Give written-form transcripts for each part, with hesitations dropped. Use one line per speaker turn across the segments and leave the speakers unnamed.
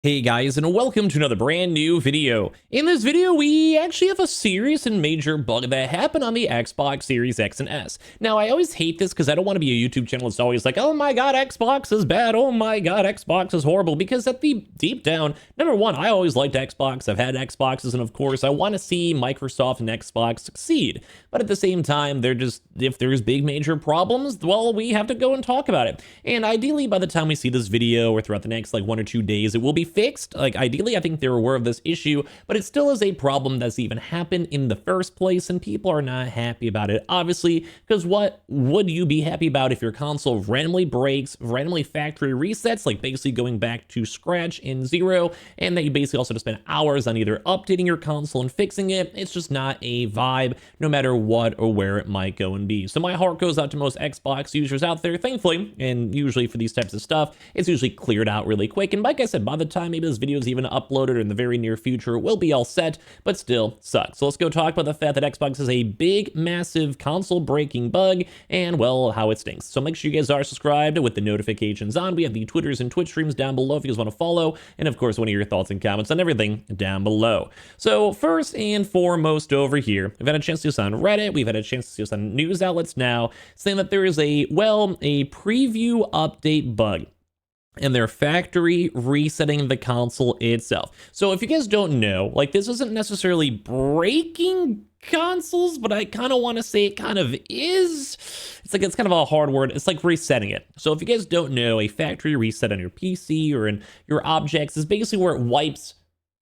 Hey guys, and welcome to another brand new video. In this video, we actually have a serious and major bug that happened on the Xbox Series X and S. Now, I always hate this because I don't want to be a YouTube channel that's always like, oh my god, Xbox is bad, oh my god, Xbox is horrible, because at the deep down, number one, I always liked Xbox, I've had Xboxes, and of course, I want to see Microsoft and Xbox succeed. But at the same time, if there's big major problems, well, we have to go and talk about it. And ideally, by the time we see this video, or throughout the next like 1 or 2 days, it will be fixed. Like ideally, I think they're aware of this issue, but it still is a problem that's even happened in the first place, and people are not happy about it, obviously, because what would you be happy about if your console randomly breaks, randomly factory resets, like basically going back to scratch in zero, and that you basically also have to spend hours on either updating your console and fixing it? It's just not a vibe, no matter what or where it might go and be. So my heart goes out to most Xbox users out there, thankfully, and usually for these types of stuff, it's usually cleared out really quick, and like I said, by the time maybe this video is even uploaded or in the very near future, we'll be all set, but still sucks. So let's go talk about the fact that Xbox has a big, massive console breaking bug, and well, how it stinks. So make sure you guys are subscribed with the notifications on. We have the Twitters and Twitch streams down below if you guys want to follow, and of course, one of your thoughts and comments on everything down below. So first and foremost over here, we've had a chance to see this on Reddit, we've had a chance to see this on news outlets now, saying that there is a preview update bug, and they're factory resetting the console itself. So if you guys don't know, like this isn't necessarily breaking consoles, but I kind of want to say it kind of is. It's kind of a hard word. It's like resetting it. So if you guys don't know, a factory reset on your PC or in your objects is basically where it wipes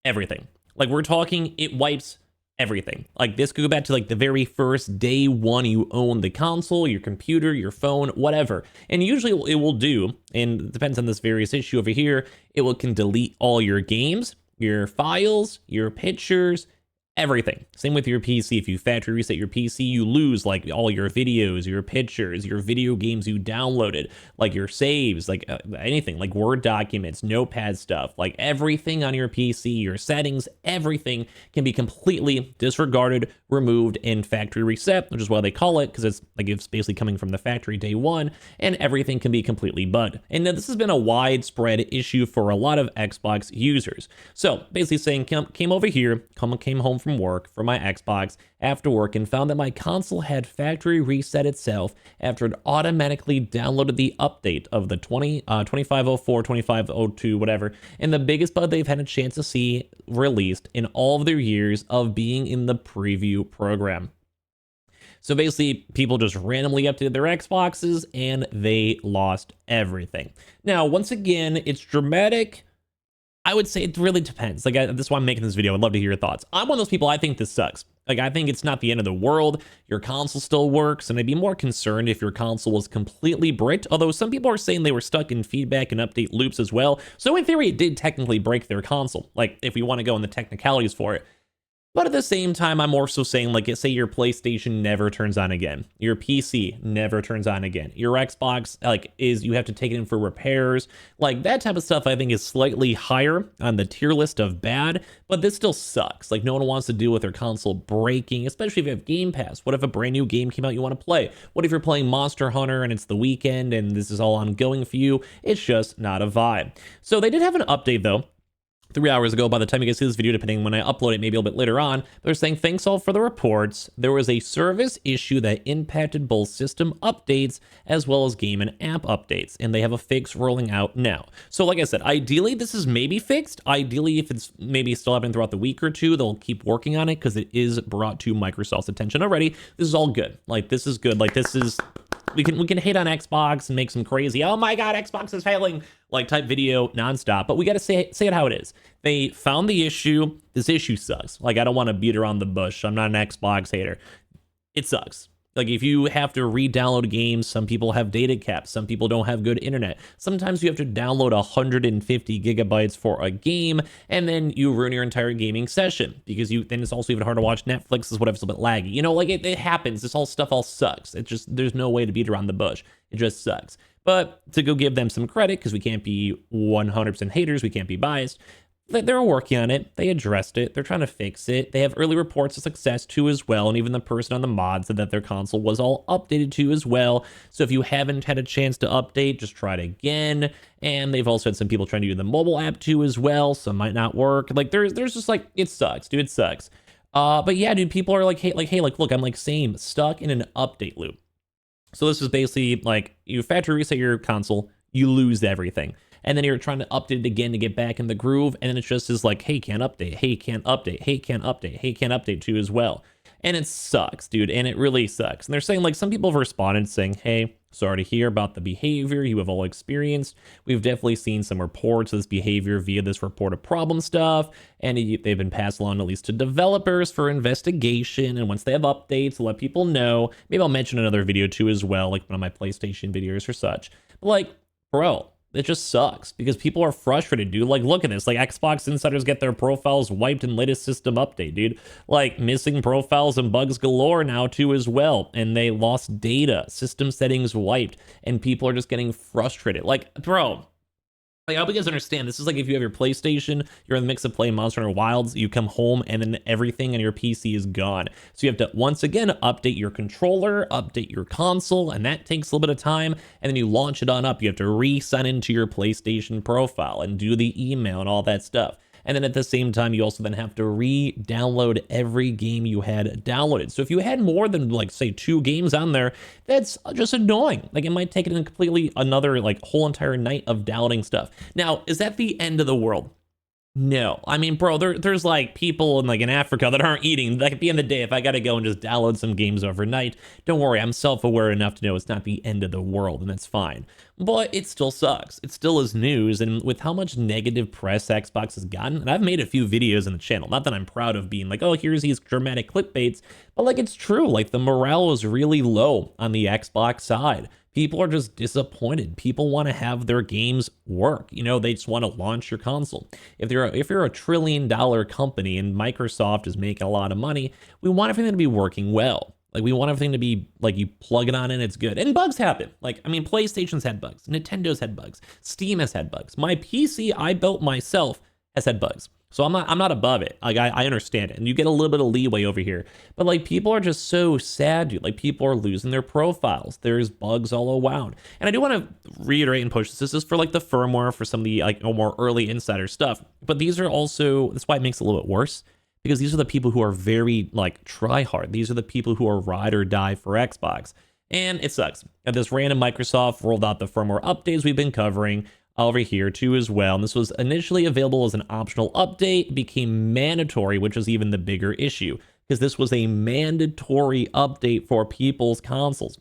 everything. Like we're talking, it wipes everything. Like this could go back to like the very first day one you own the console, your computer, your phone, whatever. And usually it will do, and it depends on this various issue over here, can delete all your games, your files, your pictures, everything. Same with your PC. If you factory reset your PC, you lose like all your videos, your pictures, your video games you downloaded, like your saves, like anything, like Word documents, Notepad stuff, like everything on your PC, your settings, everything can be completely disregarded, removed, and factory reset, which is why they call it, because it's basically coming from the factory day one, and everything can be completely bud. And this has been a widespread issue for a lot of Xbox users. So basically saying, came over here, came home from work for my Xbox after work and found that my console had factory reset itself after it automatically downloaded the update of the 2504, 2502, whatever, and the biggest bug they've had a chance to see released in all of their years of being in the preview program. So basically, people just randomly updated their Xboxes and they lost everything. Now, once again, it's dramatic. I would say it really depends. Like, that's why I'm making this video. I'd love to hear your thoughts. I'm one of those people, I think this sucks. Like, I think it's not the end of the world. Your console still works, and I'd be more concerned if your console was completely bricked, although some people are saying they were stuck in feedback and update loops as well. So in theory, it did technically break their console, like, if we want to go in the technicalities for it. But at the same time, I'm also saying, like, say your PlayStation never turns on again. Your PC never turns on again. Your Xbox, you have to take it in for repairs. Like, that type of stuff, I think, is slightly higher on the tier list of bad, but this still sucks. Like, no one wants to deal with their console breaking, especially if you have Game Pass. What if a brand new game came out you want to play? What if you're playing Monster Hunter and it's the weekend and this is all ongoing for you? It's just not a vibe. So they did have an update, though. 3 hours ago, by the time you guys see this video, depending when I upload it, maybe a little bit later on, they're saying, thanks all for the reports. There was a service issue that impacted both system updates as well as game and app updates, and they have a fix rolling out now. So like I said, ideally, this is maybe fixed. Ideally, if it's maybe still happening throughout the week or two, they'll keep working on it because it is brought to Microsoft's attention already. This is all good. Like, this is good. Like, this is... We can hate on Xbox and make some crazy, oh my god, Xbox is failing, like type video nonstop, but we got to say it how it is. They found the issue. This issue sucks. Like, I don't want to beat around the bush. I'm not an Xbox hater. It sucks. Like, if you have to re-download games, some people have data caps, some people don't have good internet. Sometimes you have to download 150 gigabytes for a game, and then you ruin your entire gaming session, because then it's also even hard to watch Netflix, is whatever's a bit laggy. You know, like, it happens. This stuff all sucks. It just, there's no way to beat around the bush. It just sucks. But to go give them some credit, because we can't be 100% haters, we can't be biased, They're working on it. They addressed it. They're trying to fix it. They have early reports of success too as well. And even the person on the mod said that their console was all updated too as well. So if you haven't had a chance to update, just try it again. And they've also had some people trying to do the mobile app too as well. So it might not work. Like there's just like, it sucks, dude. It sucks. But yeah, dude, people are like, hey, look, I'm like same stuck in an update loop. So this is basically like you factory reset your console, you lose everything. And then you're trying to update it again to get back in the groove. And then it's just is like, hey, can't update, hey, can't update, hey, can't update, hey, can't update too as well. And it sucks, dude. And it really sucks. And they're saying like some people have responded saying, hey, sorry to hear about the behavior you have all experienced. We've definitely seen some reports of this behavior via this report of problem stuff. And they've been passed along at least to developers for investigation. And once they have updates, they'll let people know. Maybe I'll mention another video too as well, like one of my PlayStation videos or such. But like, bro, it just sucks because people are frustrated, dude. Like, look at this. Like, Xbox insiders get their profiles wiped in latest system update, dude. Like, missing profiles and bugs galore now, too, as well. And they lost data, system settings wiped, and people are just getting frustrated. Like, bro, like, I hope you guys understand. This is like if you have your PlayStation, you're in the mix of playing Monster Hunter Wilds, you come home and then everything on your PC is gone. So you have to, once again, update your controller, update your console, and that takes a little bit of time. And then you launch it on up. You have to re-sign into your PlayStation profile and do the email and all that stuff. And then at the same time, you also then have to re-download every game you had downloaded. So if you had more than like, say, 2 games on there, that's just annoying. Like it might take it in completely another like whole entire night of downloading stuff. Now, is that the end of the world? No, I mean, bro, there's like people in Africa that aren't eating. Like at the end of the day, if I got to go and just download some games overnight, don't worry, I'm self-aware enough to know it's not the end of the world, and that's fine. But it still sucks. It still is news, and with how much negative press Xbox has gotten, and I've made a few videos on the channel, not that I'm proud of being like, oh, here's these dramatic clickbaits, but like it's true, like the morale is really low on the Xbox side. People are just disappointed. People want to have their games work. You know, they just want to launch your console. If you're a $1 trillion company and Microsoft is making a lot of money, we want everything to be working well. Like we want everything to be like you plug it on and it's good. And bugs happen. Like, I mean, PlayStation's had bugs. Nintendo's had bugs. Steam has had bugs. My PC I built myself has had bugs. So I'm not above it. Like I understand it. And you get a little bit of leeway over here. But like people are just so sad, dude. Like people are losing their profiles. There's bugs all around. And I do want to reiterate and push this. This is for like the firmware for some of the like more early insider stuff. But these are also, that's why it makes it a little bit worse. Because these are the people who are very like try hard. These are the people who are ride or die for Xbox. And it sucks. And this random Microsoft rolled out the firmware updates we've been covering over here too as well. And this was initially available as an optional update, became mandatory, which is even the bigger issue because this was a mandatory update for people's consoles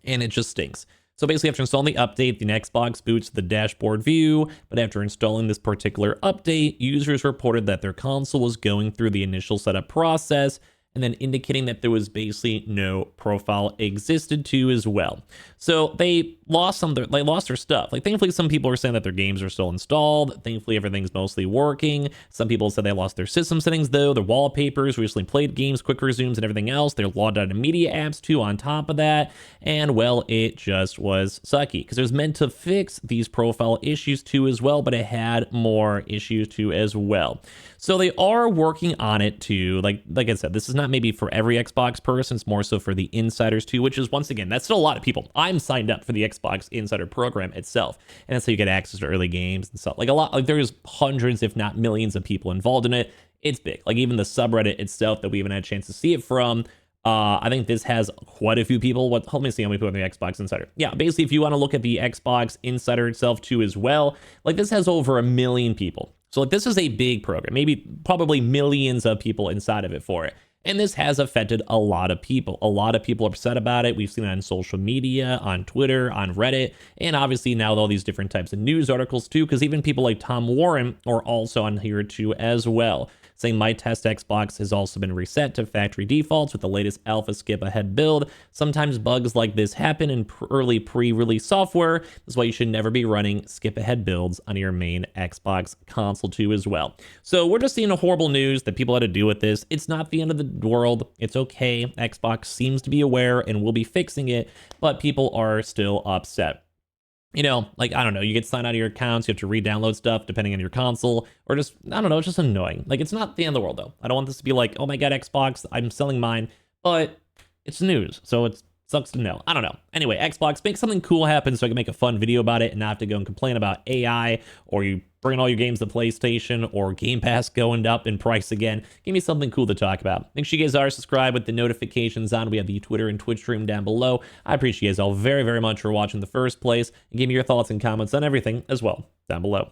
and it just stinks. So basically after installing the update, the Xbox boots the dashboard view, but after installing this particular update, users reported that their console was going through the initial setup process and then indicating that there was basically no profile existed too as well. So they lost their stuff. Like thankfully some people are saying that their games are still installed. Thankfully everything's mostly working. Some people said they lost their system settings though, their wallpapers, recently played games, quick resumes and everything else. They're logged out of media apps too on top of that. And well, it just was sucky because it was meant to fix these profile issues too as well, but it had more issues too as well. So they are working on it too. Like I said, this is not maybe for every Xbox person, it's more so for the insiders too, which is once again, that's still a lot of people. I'm signed up for the Xbox Insider program itself, and that's how you get access to early games and stuff. Like a lot, like there's hundreds, if not millions of people involved in it. It's big. Like even the subreddit itself that we haven't had a chance to see it from, I think this has quite a few people. Let me see how many people on the Xbox Insider. Yeah, basically, if you want to look at the Xbox Insider itself too as well, like this has over 1 million people. So like this is a big program, maybe probably millions of people inside of it for it. And this has affected a lot of people. A lot of people are upset about it. We've seen it on social media, on Twitter, on Reddit, and obviously now all these different types of news articles too, because even people like Tom Warren are also on here too as well, saying my test Xbox has also been reset to factory defaults with the latest alpha skip ahead build. Sometimes bugs like this happen in early pre-release software. That's why you should never be running skip ahead builds on your main Xbox console too as well. So we're just seeing a horrible news that people had to deal with this. It's not the end of the world. It's okay. Xbox seems to be aware and will be fixing it, but people are still upset. you know, like, I don't know, you get signed out of your accounts, you have to re-download stuff depending on your console, or just, I don't know, it's just annoying. Like, it's not the end of the world, though. I don't want this to be like, oh my god, Xbox, I'm selling mine, but it's news, so it sucks to know. I don't know. Anyway, Xbox, make something cool happen so I can make a fun video about it and not have to go and complain about AI, or you bringing all your games to PlayStation, or Game Pass going up in price again. Give me something cool to talk about. Make sure you guys are subscribed with the notifications on. We have the Twitter and Twitch stream down below. I appreciate you guys all very, very much for watching in the first place, and give me your thoughts and comments on everything as well down below.